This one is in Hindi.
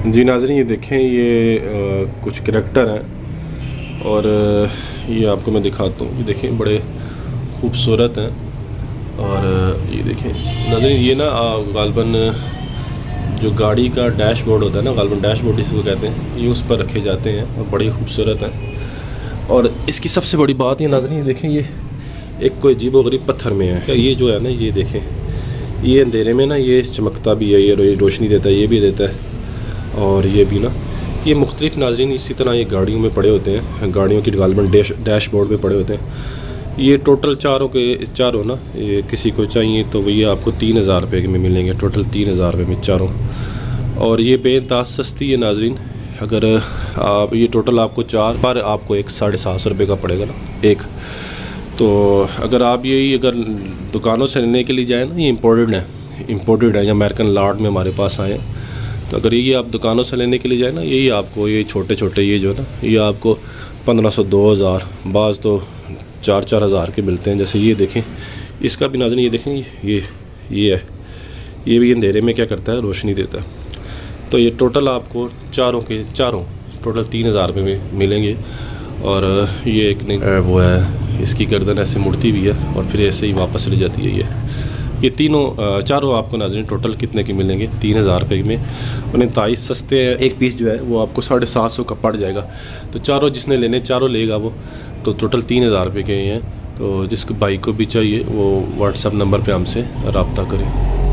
जी नाज़रीन, ये देखें, ये कुछ करैक्टर हैं और ये आपको मैं दिखाता हूँ। ये देखें, बड़े खूबसूरत हैं। और ये देखें नाज़रीन, ये ना गालबन जो गाड़ी का डैशबोर्ड होता है ना, गालबन डैशबोर्ड इसको कहते हैं, ये उस पर रखे जाते हैं और बड़ी खूबसूरत हैं। और इसकी सबसे बड़ी बात ये नाज़रीन, ये देखें, ये एक कोई अजीबोगरीब पत्थर में है। ये जो है ना, ये देखें, ये अंधेरे में ना ये चमकता भी है, ये रोशनी देता है, ये भी देता है। और ये भी ना, ये मुख्तलिफ़ नाज़रीन इसी तरह ये गाड़ियों में पड़े होते हैं, गाड़ियों की गालबन डैशबोर्ड में पड़े होते हैं। ये टोटल चारों ना, ये किसी को चाहिए तो ये आपको 3000 रुपये में मिलेंगे, टोटल 3000 रुपये में चारों। और ये बेइंतहा सस्ती है नाज़रीन। अगर आप ये टोटल आपको चार पर आपको एक 750 रुपये का पड़ेगा ना एक। तो अगर आप यही अगर दुकानों से लेने के लिए जाए ना, ये इम्पोर्टेड है, या अमेरिकन लार्ड में हमारे पास आए हैं। तो अगर ये आप दुकानों से लेने के लिए जाए ना, यही आपको ये छोटे ये जो है ना, ये आपको 1500 2000, बाज़ तो 4-4 हज़ार के मिलते हैं। जैसे ये देखें, इसका भी नाज़रीन ये देखें, ये है, ये भी अंधेरे में क्या करता है, रोशनी देता है। तो ये टोटल आपको चारों टोटल 3000 रुपये में मिलेंगे। और ये एक वो है, इसकी गर्दन ऐसे मुड़ती भी है और फिर ऐसे ही वापस चली जाती है। ये चारों आपको नाज़रीन टोटल कितने के मिलेंगे, 3000 रुपये में। और 29 सस्ते हैं, एक पीस जो है वो आपको 750 का पड़ जाएगा। तो चारों जिसने लेने चारों लेगा वो, तो टोटल 3000 रुपये के हैं। तो जिस भाई को भी चाहिए वो व्हाट्सएप नंबर पे हमसे रब्ता करें।